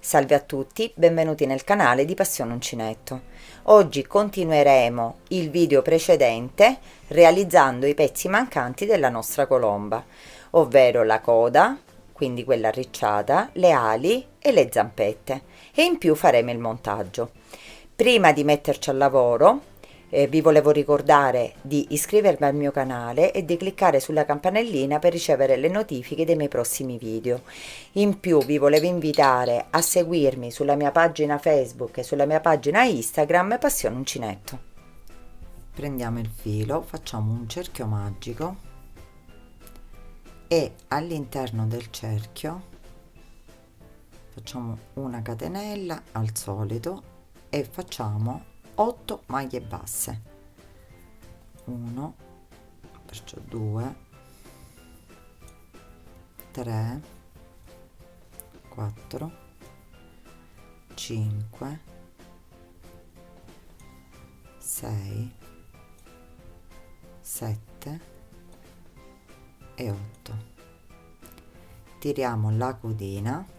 Salve a tutti, benvenuti nel canale di Passione Uncinetto. Oggi continueremo il video precedente realizzando i pezzi mancanti della nostra colomba, ovvero la coda, quindi quella arricciata, le ali e le zampette, e in più faremo il montaggio. Prima di metterci al lavoro, vi volevo ricordare di iscrivervi al mio canale e di cliccare sulla campanellina per ricevere le notifiche dei miei prossimi video. In più vi volevo invitare a seguirmi sulla mia pagina Facebook e sulla mia pagina Instagram Passione Uncinetto. Prendiamo il filo, facciamo un cerchio magico e all'interno del cerchio facciamo una catenella al solito e facciamo 8 maglie basse, 1, perciò 2, 3, 4, 5, 6, 7 e 8. Tiriamo la codina.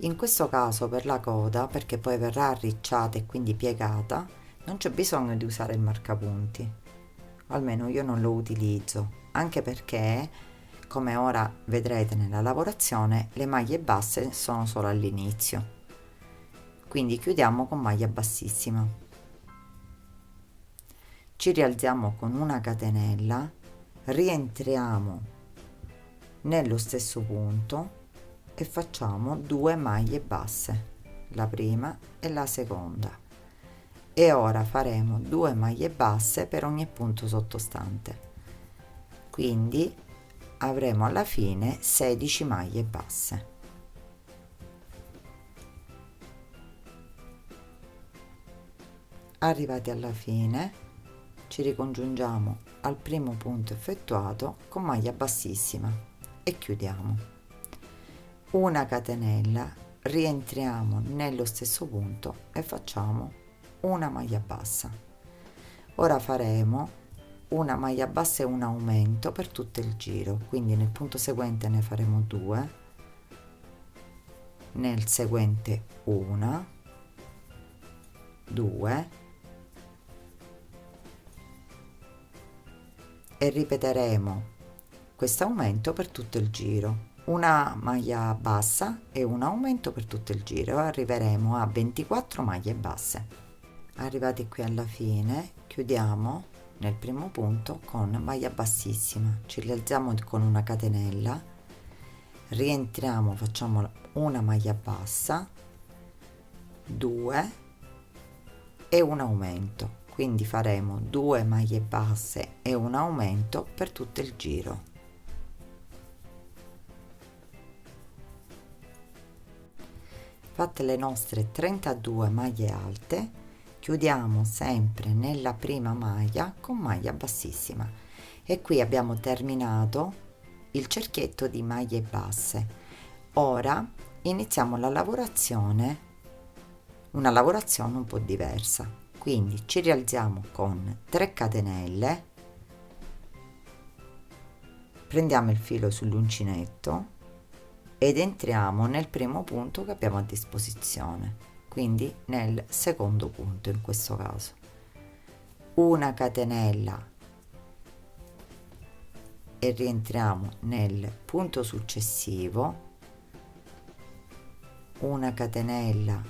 In questo caso per la coda, perché poi verrà arricciata e quindi piegata, non c'è bisogno di usare il marcapunti, almeno io non lo utilizzo, anche perché, come ora vedrete nella lavorazione, le maglie basse sono solo all'inizio, quindi chiudiamo con maglia bassissima. Ci rialziamo con una catenella, rientriamo nello stesso punto e facciamo 2 maglie basse, la prima e la seconda, e ora faremo 2 maglie basse per ogni punto sottostante, quindi avremo alla fine 16 maglie basse. Arrivati alla fine ci ricongiungiamo al primo punto effettuato con maglia bassissima e chiudiamo. Una catenella, rientriamo nello stesso punto e facciamo una maglia bassa. Ora faremo una maglia bassa e un aumento per tutto il giro, quindi nel punto seguente ne faremo 2, nel seguente 1, 2 e ripeteremo questo aumento per tutto il giro. Una maglia bassa e un aumento per tutto il giro, arriveremo a 24 maglie basse. Arrivati qui alla fine chiudiamo nel primo punto con maglia bassissima, ci rialziamo con una catenella, rientriamo, facciamo una maglia bassa, 2 e un aumento, quindi faremo 2 maglie basse e un aumento per tutto il giro. Fatte le nostre 32 maglie alte, chiudiamo sempre nella prima maglia con maglia bassissima e qui abbiamo terminato il cerchietto di maglie basse. Ora iniziamo la lavorazione, una lavorazione un po' diversa, quindi ci rialziamo con 3 catenelle, prendiamo il filo sull'uncinetto ed entriamo nel primo punto che abbiamo a disposizione, quindi nel secondo punto in questo caso. Una catenella e rientriamo nel punto successivo, una catenella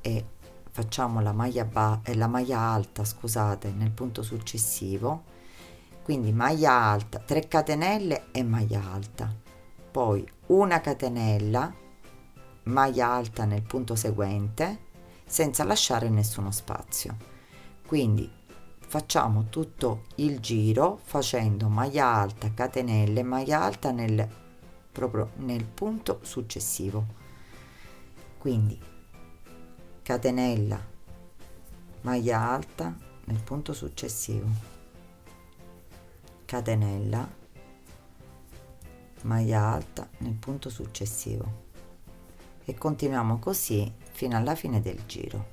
e facciamo la maglia alta, scusate, nel punto successivo, quindi maglia alta, 3 catenelle e maglia alta, poi una catenella, maglia alta nel punto seguente senza lasciare nessuno spazio, quindi facciamo tutto il giro facendo maglia alta, catenelle, maglia alta proprio nel punto successivo, quindi catenella, maglia alta nel punto successivo, catenella, maglia alta nel punto successivo e continuiamo così fino alla fine del giro.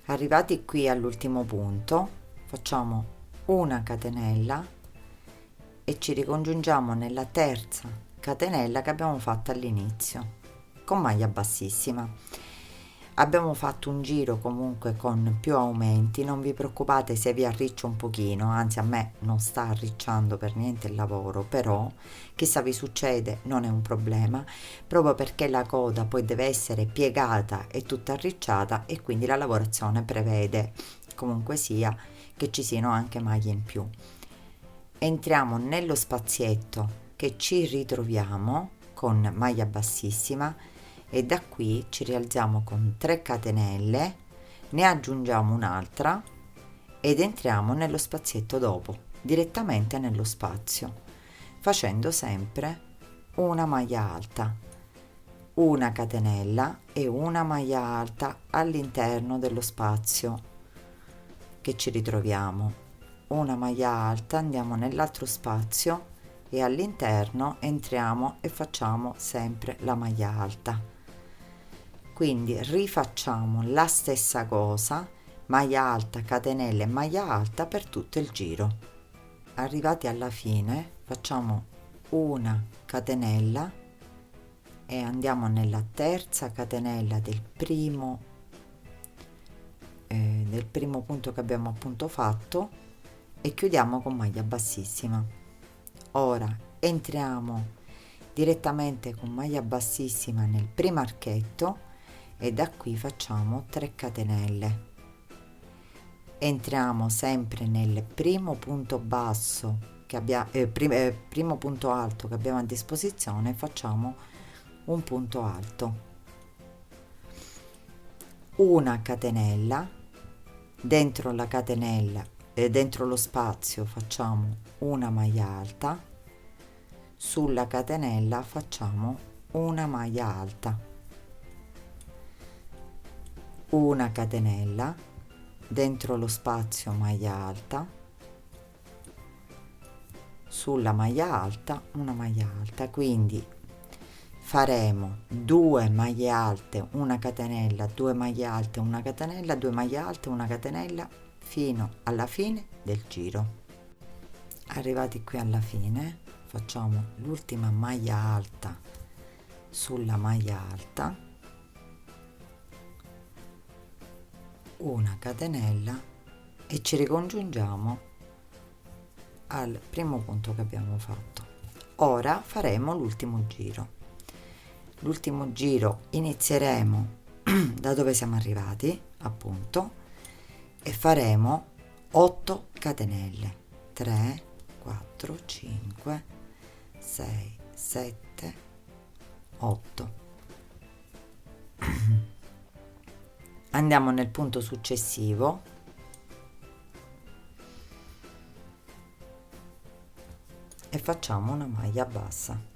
Arrivati qui all'ultimo punto facciamo una catenella e ci ricongiungiamo nella terza catenella che abbiamo fatto all'inizio con maglia bassissima. Abbiamo fatto un giro comunque con più aumenti, non vi preoccupate se vi arriccio un pochino, anzi a me non sta arricciando per niente il lavoro, però chissà vi succede, non è un problema, proprio perché la coda poi deve essere piegata e tutta arricciata e quindi la lavorazione prevede comunque sia che ci siano anche maglie in più. Entriamo nello spazietto che ci ritroviamo con maglia bassissima e da qui ci rialziamo con 3 catenelle, ne aggiungiamo un'altra ed entriamo nello spazietto dopo, direttamente nello spazio, facendo sempre una maglia alta, una catenella e una maglia alta all'interno dello spazio che ci ritroviamo. Una maglia alta, andiamo nell'altro spazio e all'interno entriamo e facciamo sempre la maglia alta. Quindi rifacciamo la stessa cosa, maglia alta, catenella e maglia alta per tutto il giro. Arrivati alla fine facciamo una catenella e andiamo nella terza catenella del primo punto che abbiamo appunto fatto e chiudiamo con maglia bassissima. Ora entriamo direttamente con maglia bassissima nel primo archetto e da qui facciamo 3 catenelle. Entriamo sempre nel primo punto basso che abbiamo primo punto alto che abbiamo a disposizione e facciamo un punto alto, una catenella, dentro la catenella e dentro lo spazio facciamo una maglia alta, sulla catenella facciamo una maglia alta, una catenella, dentro lo spazio maglia alta, sulla maglia alta una maglia alta, quindi faremo 2 maglie alte, una catenella, 2 maglie alte, una catenella, 2 maglie alte, una catenella fino alla fine del giro. Arrivati qui alla fine facciamo l'ultima maglia alta sulla maglia alta, una catenella e ci ricongiungiamo al primo punto che abbiamo fatto. Ora faremo l'ultimo giro. L'ultimo giro inizieremo da dove siamo arrivati, appunto, e faremo 8 catenelle. 3, 4, 5, 6, 7, 8. Andiamo nel punto successivo e facciamo una maglia bassa.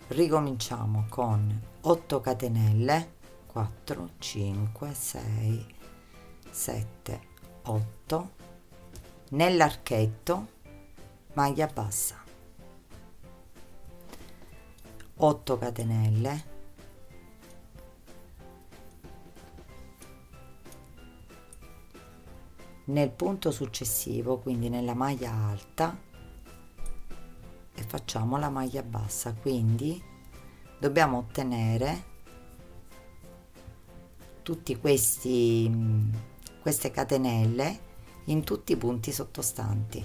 Ricominciamo con 8 catenelle, 4, 5, 6, 7, 8, nell'archetto maglia bassa, 8 catenelle, nel punto successivo, quindi nella maglia alta, e facciamo la maglia bassa, quindi dobbiamo ottenere tutti queste catenelle in tutti i punti sottostanti.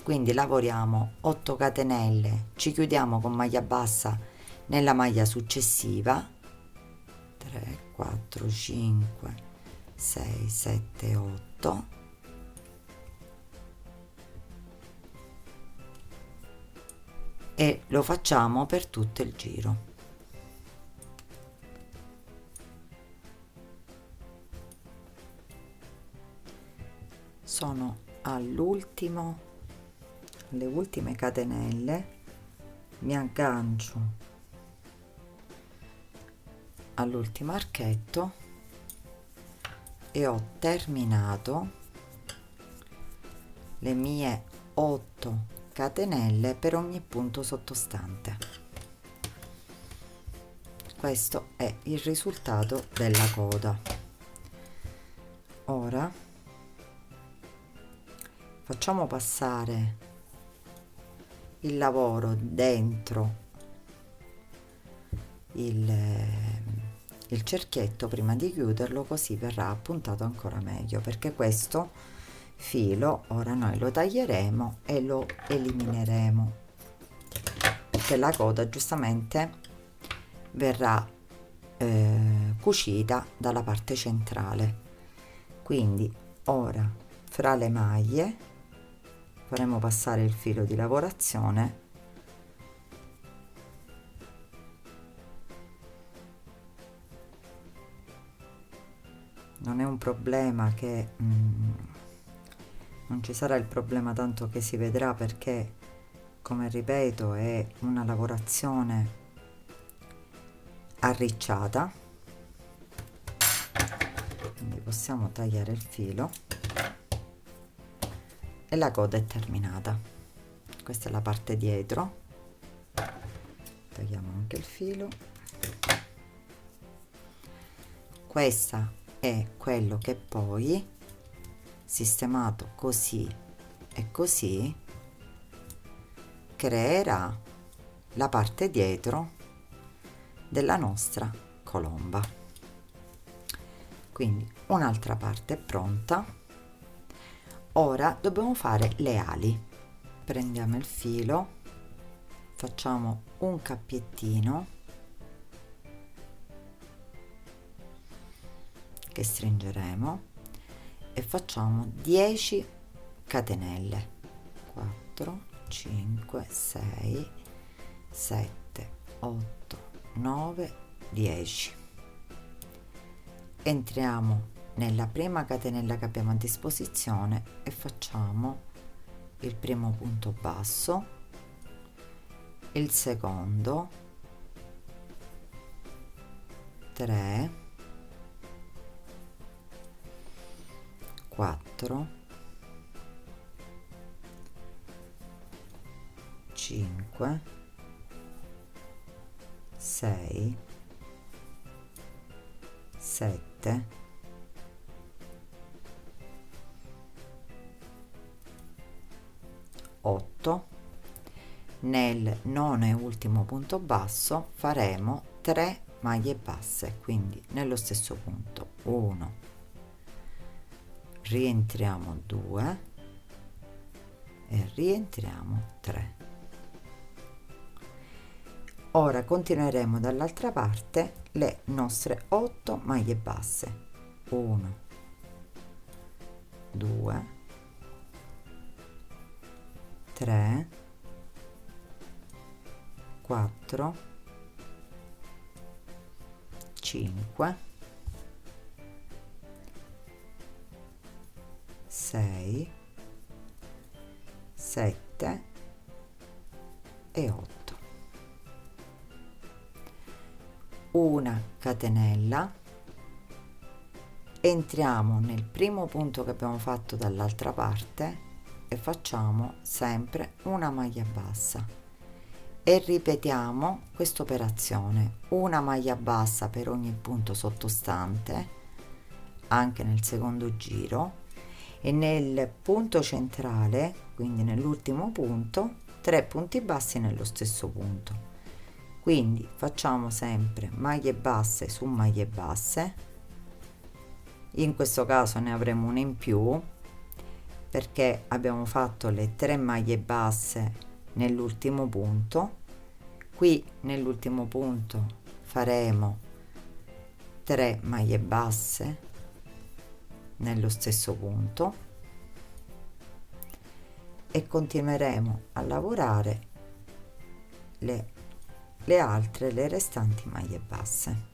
Quindi lavoriamo 8 catenelle, ci chiudiamo con maglia bassa nella maglia successiva, 3, 4, 5, 6, 7, 8, e lo facciamo per tutto il giro. Sono alle ultime catenelle, mi aggancio all'ultimo archetto e ho terminato le mie 8 catenelle per ogni punto sottostante. Questo è il risultato della coda. Ora facciamo passare il lavoro dentro il cerchietto prima di chiuderlo, così verrà appuntato ancora meglio, perché questo filo ora noi lo taglieremo e lo elimineremo, perché la coda giustamente verrà cucita dalla parte centrale. Quindi ora fra le maglie faremo passare il filo di lavorazione non è un problema che non ci sarà il problema tanto che si vedrà, perché come ripeto è una lavorazione arricciata, quindi possiamo tagliare il filo e la coda è terminata. Questa è la parte dietro, tagliamo anche il filo. Questa è quello che poi, sistemato così e così, creerà la parte dietro della nostra colomba. Quindi un'altra parte è pronta. Ora dobbiamo fare le ali. Prendiamo il filo, facciamo un cappiettino che stringeremo e facciamo 10 catenelle. 4 5 6 7 8 9 10. Entriamo nella prima catenella che abbiamo a disposizione e facciamo il primo punto basso, il secondo, 3 4 5 6 7 8. Nel nono e ultimo punto basso faremo 3 maglie basse, quindi nello stesso punto 1, rientriamo 2 e rientriamo 3. Ora continueremo dall'altra parte le nostre 8 maglie basse. 1 2 3 4 5 6 7 e 8. Una catenella, entriamo nel primo punto che abbiamo fatto dall'altra parte e facciamo sempre una maglia bassa e ripetiamo questa operazione, una maglia bassa per ogni punto sottostante anche nel secondo giro, e nel punto centrale, quindi nell'ultimo punto, 3 punti bassi nello stesso punto. Quindi facciamo sempre maglie basse su maglie basse. In questo caso ne avremo una in più perché abbiamo fatto le 3 maglie basse nell'ultimo punto. Qui nell'ultimo punto faremo 3 maglie basse nello stesso punto e continueremo a lavorare le restanti maglie basse.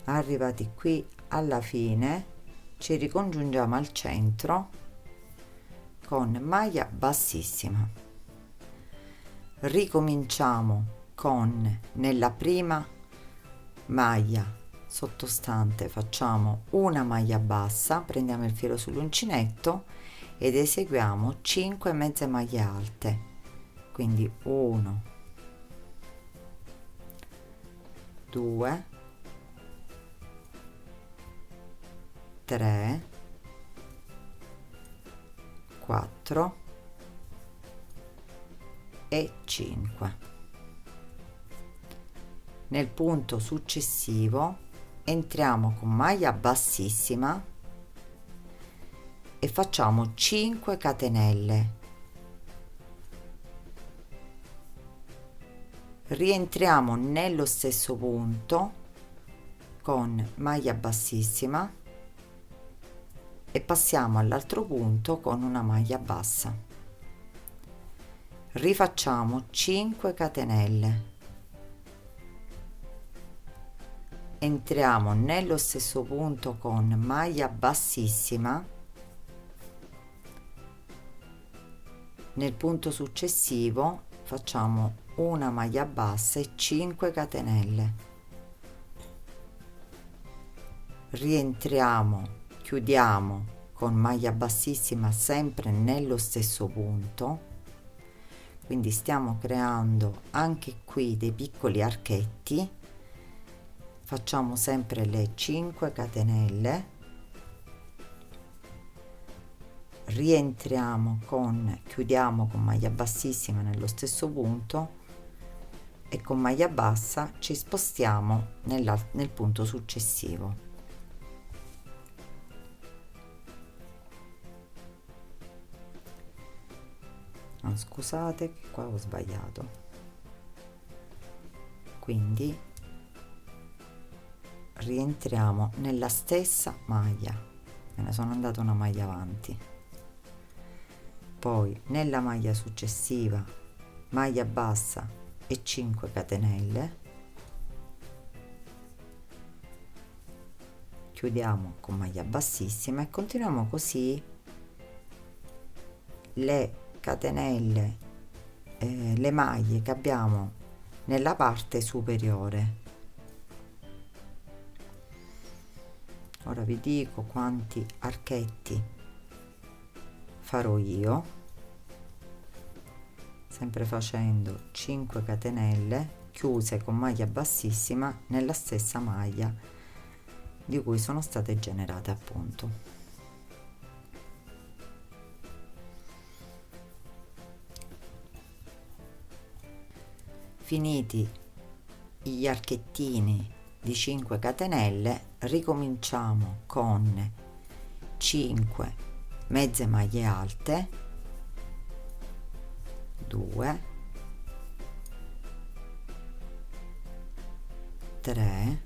Arrivati qui alla fine ci ricongiungiamo al centro con maglia bassissima. Ricominciamo con, nella prima maglia sottostante facciamo una maglia bassa, prendiamo il filo sull'uncinetto ed eseguiamo 5 mezze maglie alte. quindi 1, 2, 3, 4 e 5. Nel punto successivo entriamo con maglia bassissima e facciamo 5 catenelle. Rientriamo nello stesso punto con maglia bassissima e passiamo all'altro punto con una maglia bassa. Rifacciamo 5 catenelle. Entriamo nello stesso punto con maglia bassissima. Nel punto successivo facciamo una maglia bassa e 5 catenelle. Rientriamo, chiudiamo con maglia bassissima sempre nello stesso punto, quindi stiamo creando anche qui dei piccoli archetti. Facciamo sempre le 5 catenelle, rientriamo chiudiamo con maglia bassissima nello stesso punto e con maglia bassa ci spostiamo nel punto successivo. No, scusate che qua ho sbagliato, quindi rientriamo nella stessa maglia, me ne sono andata una maglia avanti, poi nella maglia successiva maglia bassa e 5 catenelle, chiudiamo con maglia bassissima e continuiamo così le catenelle, le maglie che abbiamo nella parte superiore. Ora vi dico quanti archetti farò io, sempre facendo 5 catenelle chiuse con maglia bassissima nella stessa maglia di cui sono state generate appunto. Finiti gli archettini di 5 catenelle, ricominciamo con 5 mezze maglie alte, 2, 3,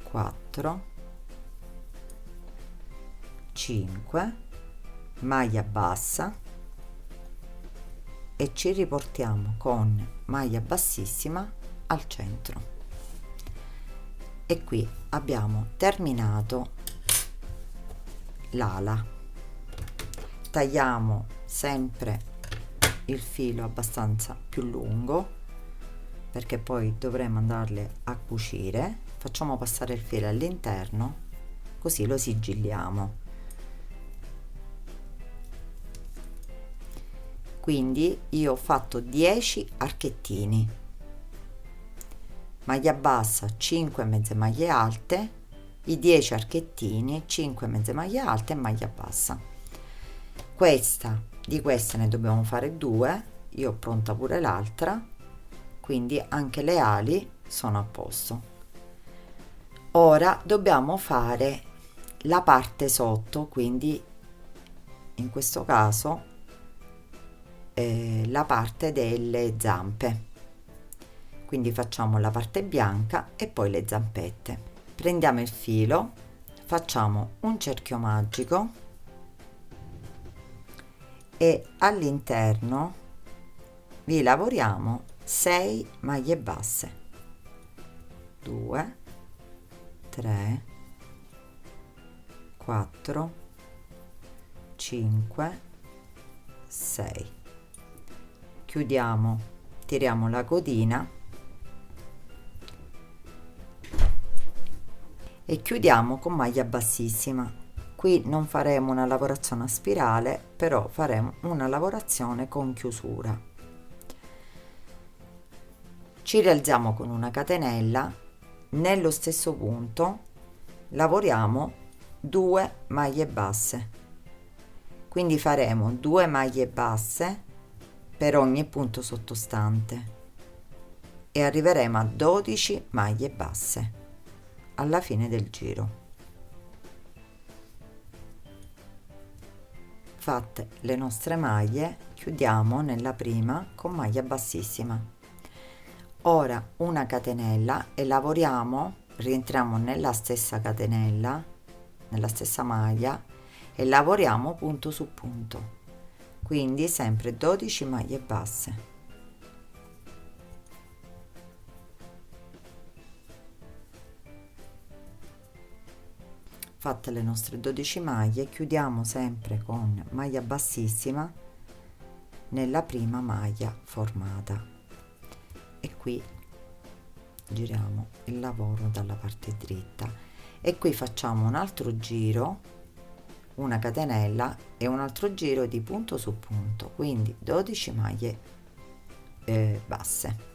4, 5, maglia bassa e ci riportiamo con maglia bassissima al centro. E qui abbiamo terminato l'ala. Tagliamo sempre il filo abbastanza più lungo perché poi dovremo andarle a cucire. Facciamo passare il filo all'interno così lo sigilliamo. Quindi io ho fatto 10 archettini, maglia bassa 5 mezze maglie alte, i 10 archettini, 5 mezze maglie alte e maglia bassa. Di queste ne dobbiamo fare 2, io ho pronta pure l'altra, quindi anche le ali sono a posto. Ora dobbiamo fare la parte sotto, quindi in questo caso la parte delle zampe, quindi facciamo la parte bianca e poi le zampette. Prendiamo il filo, facciamo un cerchio magico e all'interno vi lavoriamo 6 maglie basse, 2, 3, 4, 5, 6. Chiudiamo, tiriamo la codina e chiudiamo con maglia bassissima, Qui non faremo una lavorazione a spirale, però faremo una lavorazione con chiusura. Ci rialziamo con una catenella, nello stesso punto lavoriamo 2 maglie basse, quindi faremo 2 maglie basse per ogni punto sottostante e arriveremo a 12 maglie basse alla fine del giro. Fatte le nostre maglie, chiudiamo nella prima con maglia bassissima. Ora una catenella e lavoriamo, rientriamo nella stessa catenella, nella stessa maglia e lavoriamo punto su punto, quindi sempre 12 maglie basse. Fatte le nostre 12 maglie, chiudiamo sempre con maglia bassissima nella prima maglia formata e qui giriamo il lavoro dalla parte dritta e qui facciamo un altro giro, una catenella e un altro giro di punto su punto, quindi 12 maglie basse.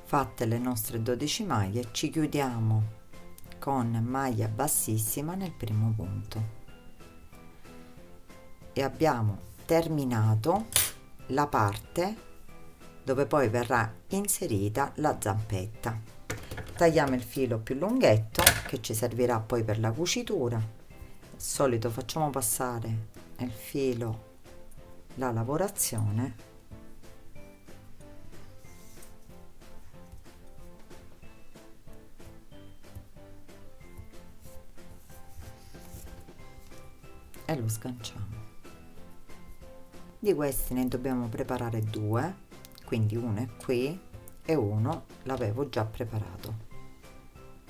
Fatte le nostre 12 maglie, ci chiudiamo con maglia bassissima nel primo punto e abbiamo terminato la parte dove poi verrà inserita la zampetta. Tagliamo il filo più lunghetto che ci servirà poi per la cucitura. Al solito facciamo passare nel filo la lavorazione e lo sganciamo. Di questi ne dobbiamo preparare 2, quindi uno è qui e uno l'avevo già preparato,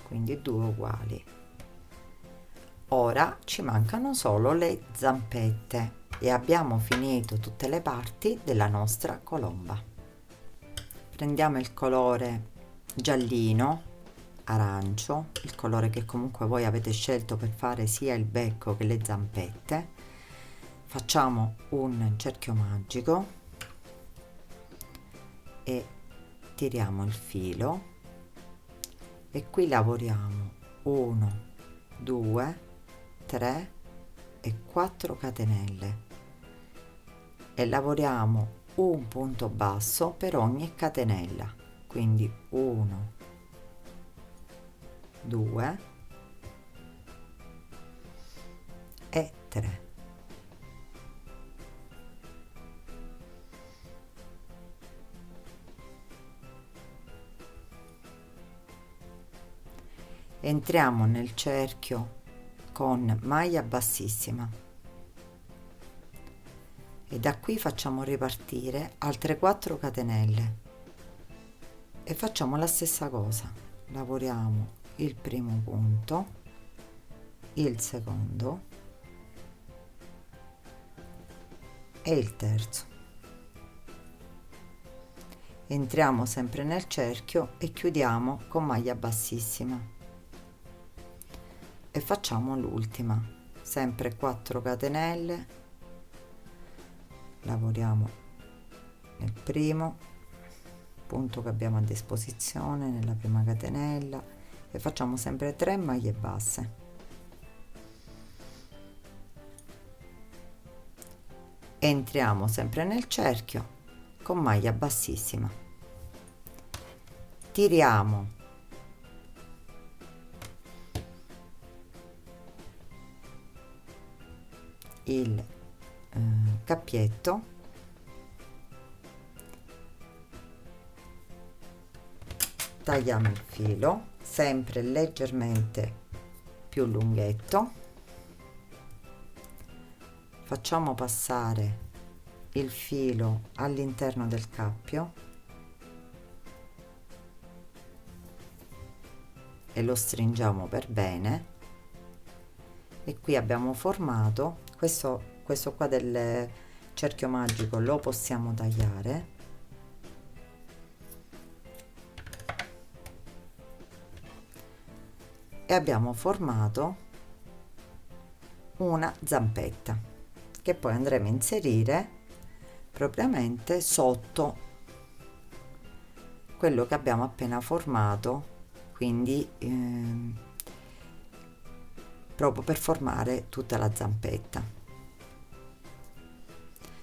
quindi 2 uguali. Ora ci mancano solo le zampette e abbiamo finito tutte le parti della nostra colomba. Prendiamo il colore giallino, arancio, il colore che comunque voi avete scelto per fare sia il becco che le zampette. Facciamo un cerchio magico e tiriamo il filo e qui lavoriamo 1 2 3 e 4 catenelle e lavoriamo un punto basso per ogni catenella, quindi 1 2 e 3. Entriamo nel cerchio con maglia bassissima e da qui facciamo ripartire altre 4 catenelle e facciamo la stessa cosa, lavoriamo il primo punto, il secondo e il terzo. Entriamo sempre nel cerchio e chiudiamo con maglia bassissima e facciamo l'ultima, sempre 4 catenelle, lavoriamo nel primo punto che abbiamo a disposizione, nella prima catenella e facciamo sempre 3 maglie basse. Entriamo sempre nel cerchio con maglia bassissima, tiriamo il cappietto, tagliamo il filo sempre leggermente più lunghetto, facciamo passare il filo all'interno del cappio e lo stringiamo per bene e qui abbiamo formato questo qua del cerchio magico, lo possiamo tagliare abbiamo formato una zampetta che poi andremo a inserire propriamente sotto quello che abbiamo appena formato, quindi proprio per formare tutta la zampetta.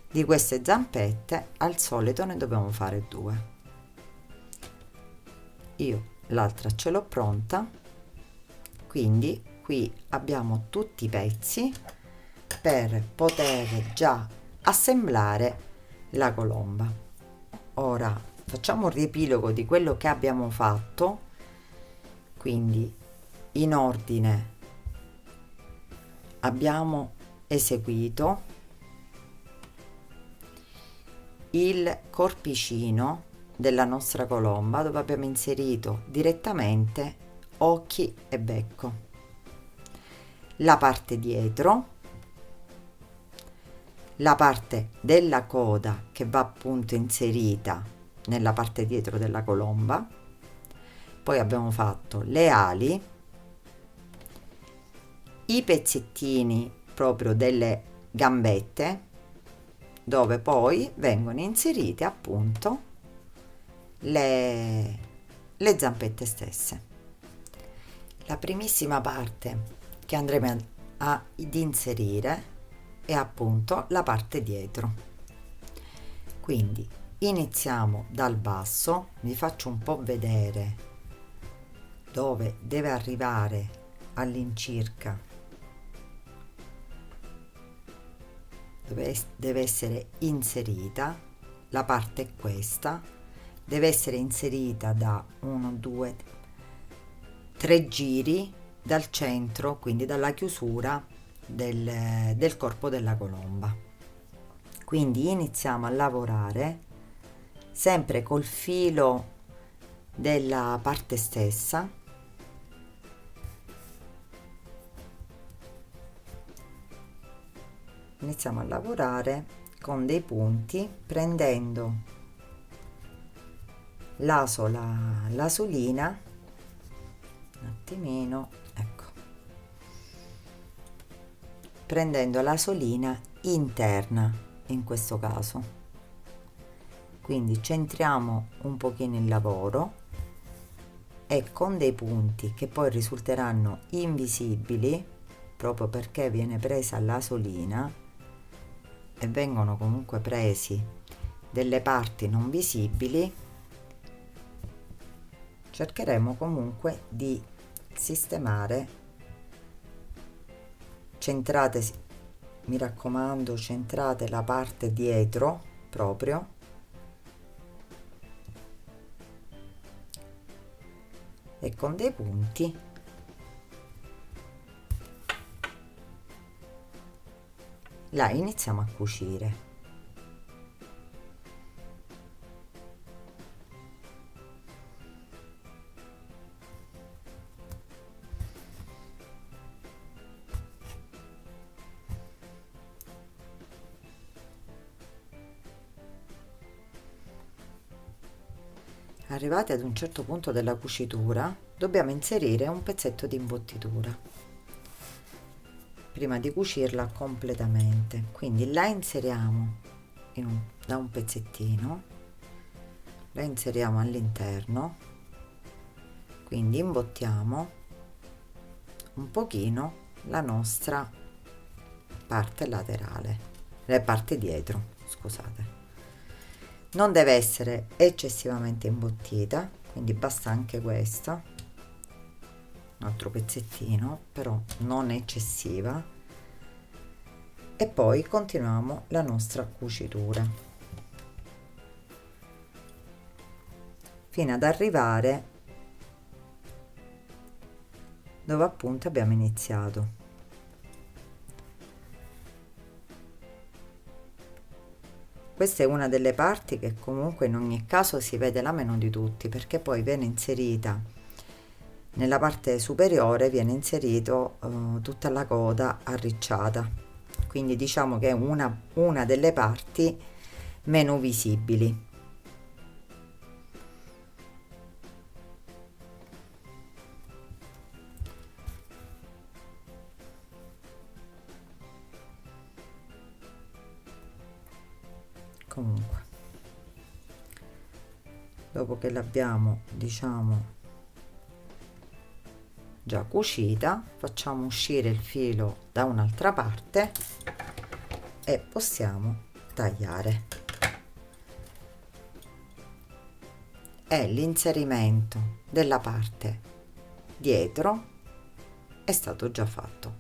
Di queste zampette al solito ne dobbiamo fare 2. Io l'altra ce l'ho pronta, quindi qui abbiamo tutti i pezzi per poter già assemblare la colomba. Ora facciamo un riepilogo di quello che abbiamo fatto, quindi in ordine abbiamo eseguito il corpicino della nostra colomba, dove abbiamo inserito direttamente occhi e becco, la parte dietro, la parte della coda che va appunto inserita nella parte dietro della colomba, poi abbiamo fatto le ali, i pezzettini proprio delle gambette, dove poi vengono inserite appunto le zampette stesse. La primissima parte che andremo ad inserire è appunto la parte dietro, quindi iniziamo dal basso, vi faccio un po' vedere dove deve arrivare all'incirca, deve essere inserita. La parte è questa, deve essere inserita da 1 2 3 giri dal centro, quindi dalla chiusura del corpo della colomba. Quindi iniziamo a lavorare sempre col filo della parte stessa, iniziamo a lavorare con dei punti, prendendo l'asolina un attimino, ecco, prendendo l'asolina interna in questo caso, quindi centriamo un pochino il lavoro e con dei punti che poi risulteranno invisibili proprio perché viene presa l'asolina e vengono comunque presi delle parti non visibili, cercheremo comunque di sistemare. Centrate, mi raccomando, centrate la parte dietro proprio, e con dei punti la iniziamo a cucire. Arrivati ad un certo punto della cucitura, dobbiamo inserire un pezzetto di imbottitura prima di cucirla completamente, quindi la inseriamo da un pezzettino, la inseriamo all'interno, quindi imbottiamo un pochino la nostra parte laterale, la parte dietro, scusate. Non deve essere eccessivamente imbottita, quindi basta anche questa, un altro pezzettino, però non eccessiva, e poi continuiamo la nostra cucitura fino ad arrivare dove appunto abbiamo iniziato. Questa è una delle parti che comunque in ogni caso si vede la meno di tutti, perché poi viene inserita nella parte superiore, viene inserito tutta la coda arricciata, quindi diciamo che è una delle parti meno visibili. Comunque, dopo che l'abbiamo, diciamo, già cucita, facciamo uscire il filo da un'altra parte e possiamo tagliare. E l'inserimento della parte dietro è stato già fatto.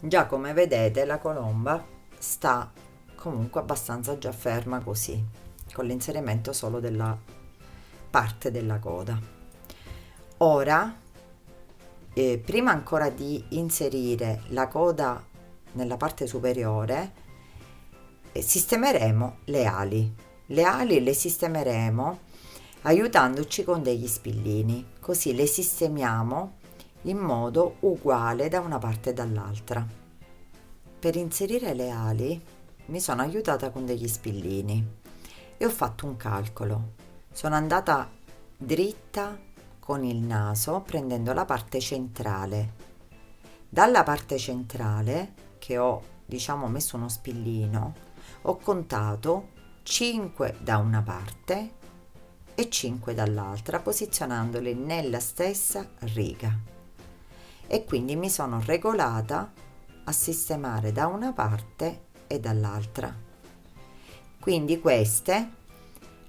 Già come vedete la colomba sta comunque abbastanza già ferma così, con l'inserimento solo della parte della coda. Ora prima ancora di inserire la coda nella parte superiore, sistemeremo le ali. Le ali le sistemeremo aiutandoci con degli spillini, così le sistemiamo in modo uguale da una parte e dall'altra. Per inserire le ali mi sono aiutata con degli spillini e ho fatto un calcolo. Sono andata dritta con il naso prendendo la parte centrale. Dalla parte centrale, che ho diciamo messo uno spillino, ho contato 5 da una parte e 5 dall'altra, posizionandoli nella stessa riga, e quindi mi sono regolata a sistemare da una parte e dall'altra. Quindi queste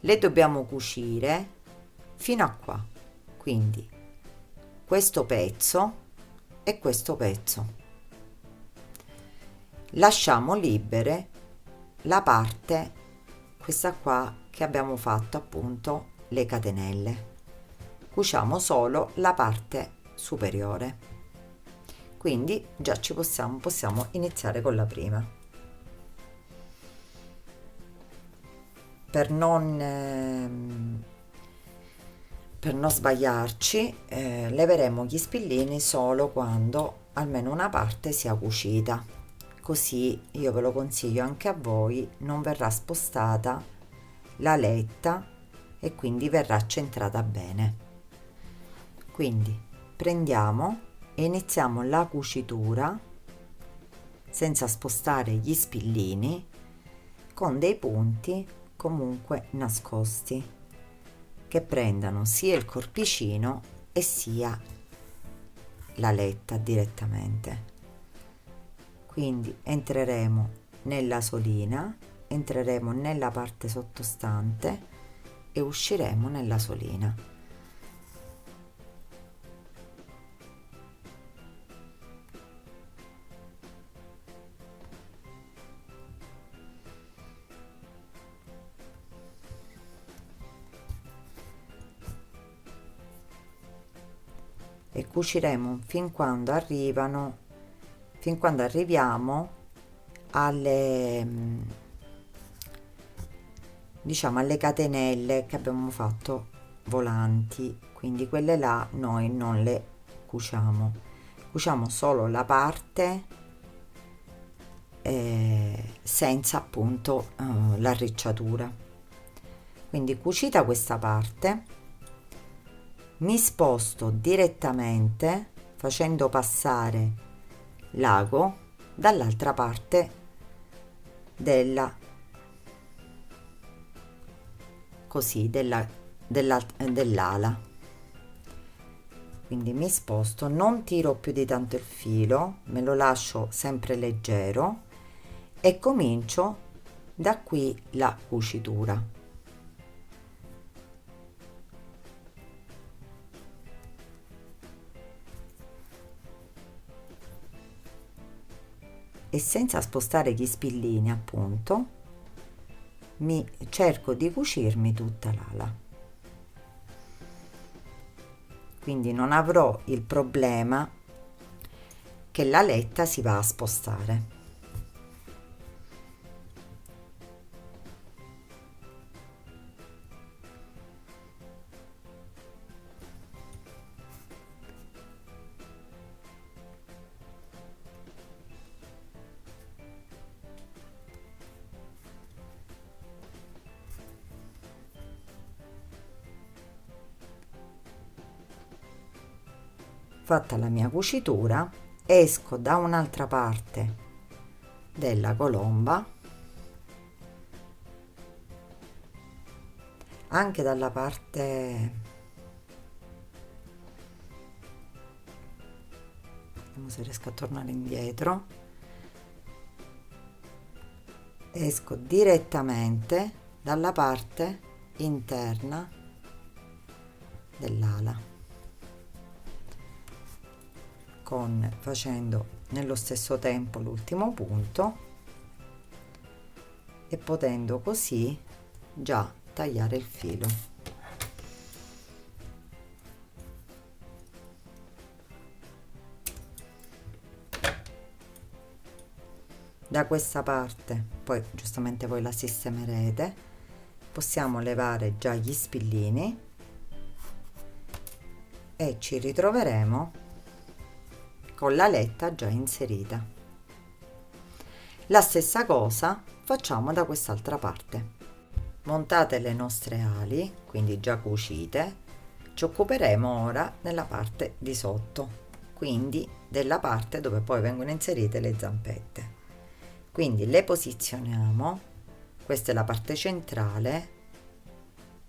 le dobbiamo cucire fino a qua, quindi questo pezzo e questo pezzo. Lasciamo libere la parte, questa qua, che abbiamo fatto appunto le catenelle. Cuciamo solo la parte superiore. Quindi già ci possiamo iniziare con la prima. Per non sbagliarci, leveremo gli spillini solo quando almeno una parte sia cucita, così io ve lo consiglio anche a voi, non verrà spostata la letta e quindi verrà centrata bene. Quindi prendiamo e iniziamo la cucitura senza spostare gli spillini, con dei punti comunque nascosti che prendano sia il corpicino e sia la letta direttamente. Quindi entreremo nella solina, entreremo nella parte sottostante e usciremo nella solina. E cuciremo fin quando arriviamo alle, diciamo, alle catenelle che abbiamo fatto volanti, quindi quelle là noi non le cuciamo solo la parte senza appunto l'arricciatura. Quindi cucita questa parte, mi sposto direttamente facendo passare l'ago dall'altra parte dell'ala. Quindi mi sposto, non tiro più di tanto il filo, me lo lascio sempre leggero e comincio da qui la cucitura. E senza spostare gli spillini appunto mi cerco di cucirmi tutta l'ala, quindi non avrò il problema che la letta si va a spostare. Fatta la mia cucitura, esco da un'altra parte della colomba anche dalla parte, vediamo se riesco a tornare indietro, esco direttamente dalla parte interna dell'ala, facendo nello stesso tempo l'ultimo punto e potendo così già tagliare il filo. Da questa parte, poi giustamente voi la sistemerete, possiamo levare già gli spillini e ci ritroveremo con la letta già inserita. La stessa cosa facciamo da quest'altra parte. Montate le nostre ali, quindi già cucite, ci occuperemo ora della parte di sotto, quindi della parte dove poi vengono inserite le zampette. Quindi le posizioniamo, questa è la parte centrale,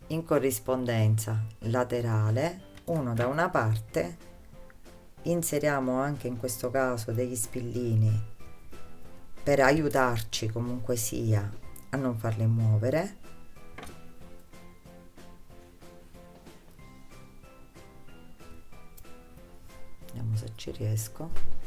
in corrispondenza laterale, uno da una parte, inseriamo anche in questo caso degli spillini per aiutarci comunque sia a non farli muovere. Vediamo se ci riesco.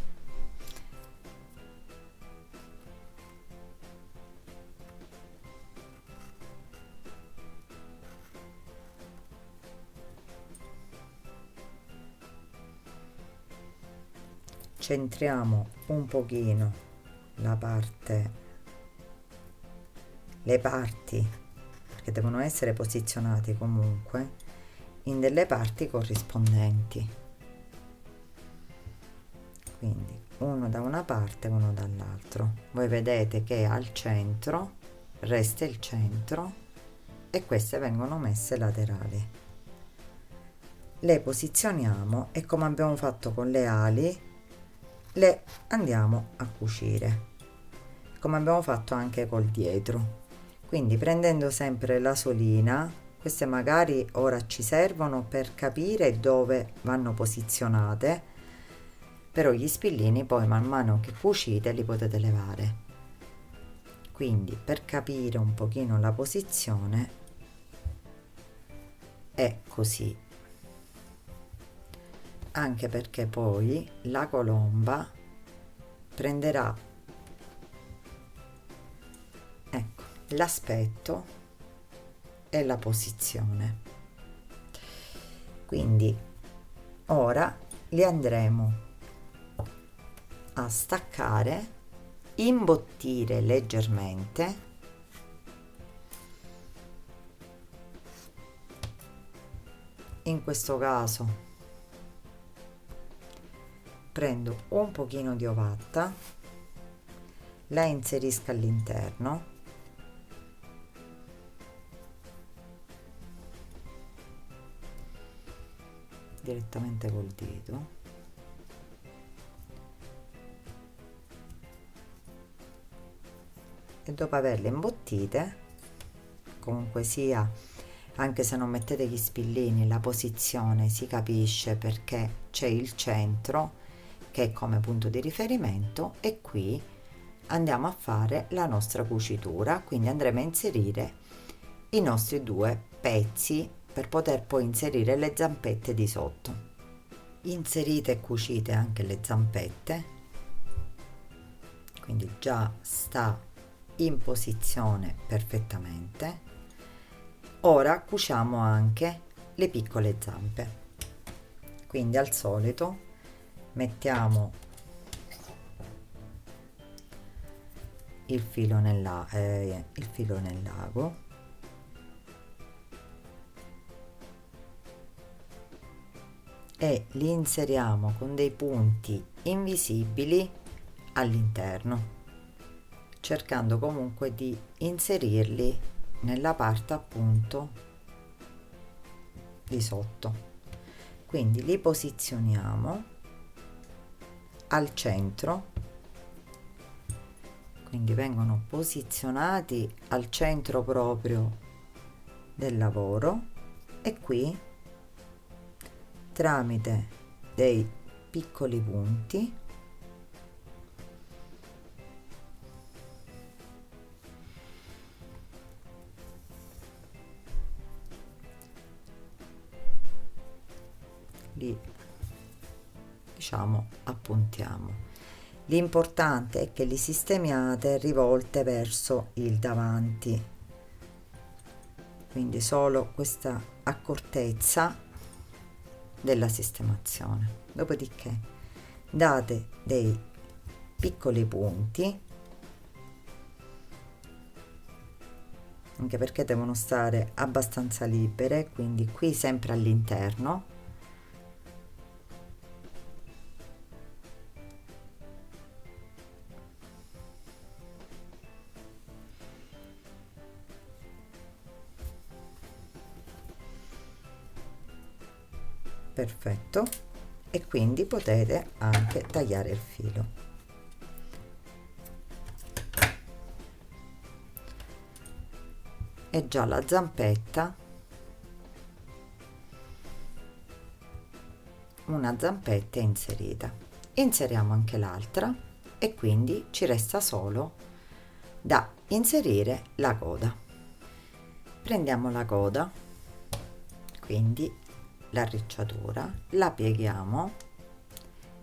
Centriamo un pochino le parti, perché devono essere posizionati comunque in delle parti corrispondenti, quindi uno da una parte e uno dall'altro. Voi vedete che al centro resta il centro e queste vengono messe laterali. Le posizioniamo e, come abbiamo fatto con le ali, le andiamo a cucire come abbiamo fatto anche col dietro, quindi prendendo sempre la solina. Queste magari ora ci servono per capire dove vanno posizionate, però gli spillini poi man mano che cucite li potete levare, quindi per capire un pochino la posizione è così, anche perché poi la colomba prenderà, ecco, l'aspetto e la posizione. Quindi ora li andremo a staccare, imbottire leggermente, in questo caso prendo un pochino di ovatta, la inserisco all'interno, direttamente col dito, e dopo averle imbottite, comunque sia, anche se non mettete gli spillini, la posizione si capisce perché c'è il centro che è come punto di riferimento, e qui andiamo a fare la nostra cucitura, quindi andremo a inserire i nostri due pezzi per poter poi inserire le zampette di sotto. Inserite e cucite anche le zampette, quindi già sta in posizione perfettamente. Ora cuciamo anche le piccole zampe, quindi al solito mettiamo il filo nell'ago, e li inseriamo con dei punti invisibili all'interno, cercando comunque di inserirli nella parte appunto di sotto. Quindi li posizioniamo al centro, quindi vengono posizionati al centro proprio del lavoro, e qui tramite dei piccoli punti li, diciamo, appuntiamo. L'importante è che li sistemiate rivolte verso il davanti, quindi solo questa accortezza della sistemazione. Dopodiché date dei piccoli punti, anche perché devono stare abbastanza libere, quindi qui sempre all'interno. Perfetto, e quindi potete anche tagliare il filo. E già la zampetta, una zampetta è inserita. Inseriamo anche l'altra e quindi ci resta solo da inserire la coda. Prendiamo la coda, quindi l'arricciatura, la pieghiamo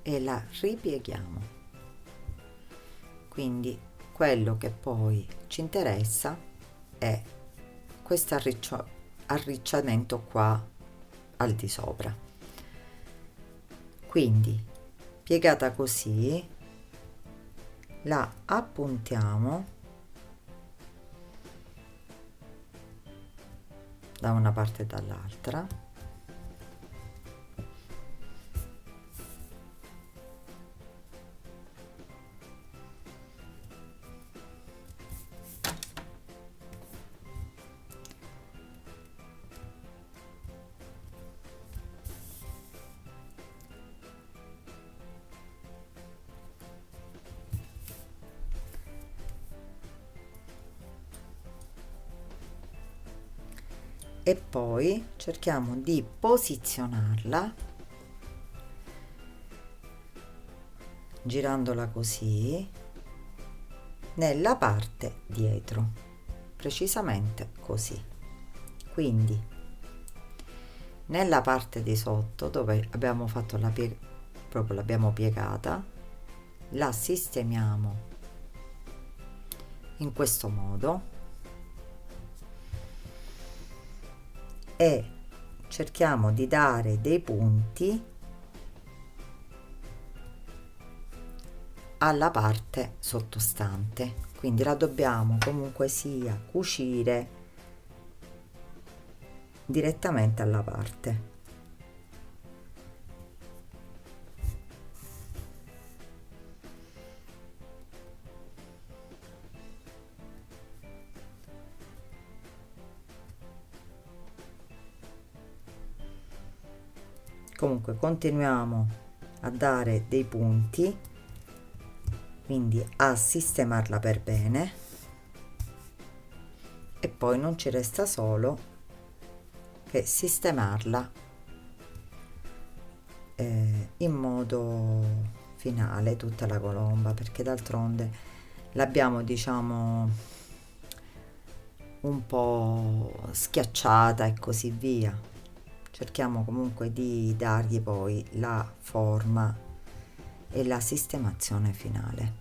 e la ripieghiamo. Quindi quello che poi ci interessa è questo arricciamento qua al di sopra. Quindi piegata così la appuntiamo da una parte e dall'altra. E poi cerchiamo di posizionarla girandola così nella parte dietro, precisamente così. Quindi nella parte di sotto dove abbiamo fatto proprio l'abbiamo piegata, la sistemiamo in questo modo e cerchiamo di dare dei punti alla parte sottostante, quindi la dobbiamo comunque sia cucire direttamente alla parte. Comunque continuiamo a dare dei punti, quindi a sistemarla per bene, e poi non ci resta solo che sistemarla in modo finale tutta la colomba, perché d'altronde l'abbiamo, diciamo, un po' schiacciata e così via. Cerchiamo comunque di dargli poi la forma e la sistemazione finale.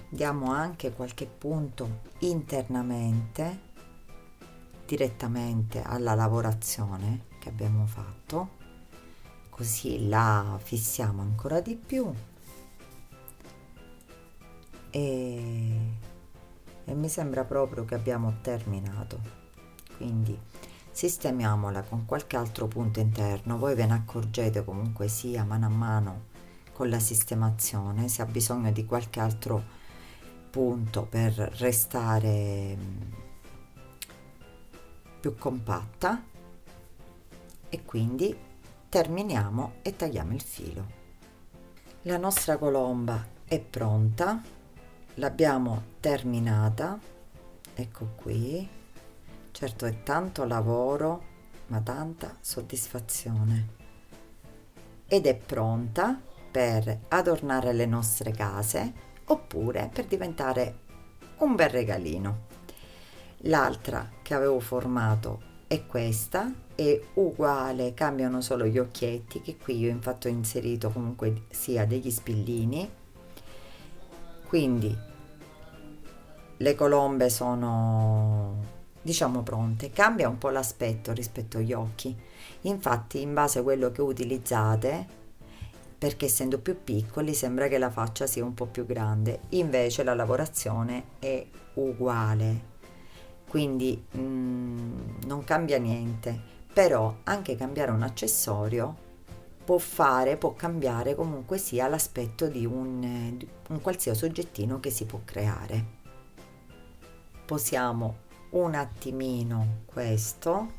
Diamo anche qualche punto internamente, direttamente alla lavorazione che abbiamo fatto, così la fissiamo ancora di più e mi sembra proprio che abbiamo terminato. Quindi sistemiamola con qualche altro punto interno, voi ve ne accorgete comunque sia mano a mano con la sistemazione se ha bisogno di qualche altro punto per restare più compatta, e quindi terminiamo e tagliamo il filo. La nostra colomba è pronta, l'abbiamo terminata, ecco qui. Certo è tanto lavoro, ma tanta soddisfazione. Ed è pronta per adornare le nostre case oppure per diventare un bel regalino. L'altra che avevo formato è questa, è uguale, cambiano solo gli occhietti, che qui io infatti ho inserito comunque sia degli spillini. Quindi le colombe sono, diciamo, pronte. Cambia un po' l'aspetto rispetto agli occhi, infatti in base a quello che utilizzate, perché essendo più piccoli sembra che la faccia sia un po' più grande, invece la lavorazione è uguale, quindi non cambia niente. Però anche cambiare un accessorio può cambiare comunque sia l'aspetto di un qualsiasi oggettino che si può creare. Posiamo un attimino questo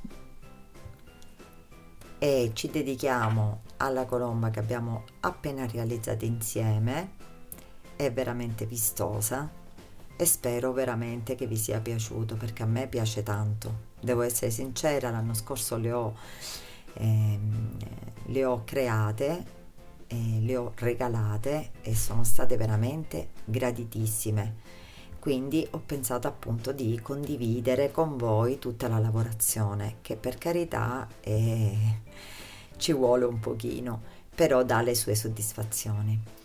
e ci dedichiamo alla colomba che abbiamo appena realizzato insieme. È veramente vistosa e spero veramente che vi sia piaciuto, perché a me piace tanto. Devo essere sincera, l'anno scorso le ho create, le ho regalate e sono state veramente graditissime. Quindi ho pensato appunto di condividere con voi tutta la lavorazione, che per carità ci vuole un pochino, però dà le sue soddisfazioni.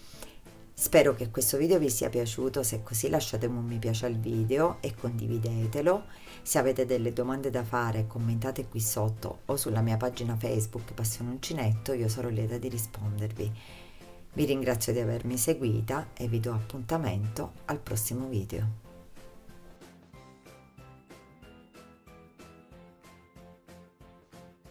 Spero che questo video vi sia piaciuto, se è così lasciatemi un mi piace al video e condividetelo. Se avete delle domande da fare commentate qui sotto o sulla mia pagina Facebook Passione Uncinetto, io sarò lieta di rispondervi. Vi ringrazio di avermi seguita e vi do appuntamento al prossimo video.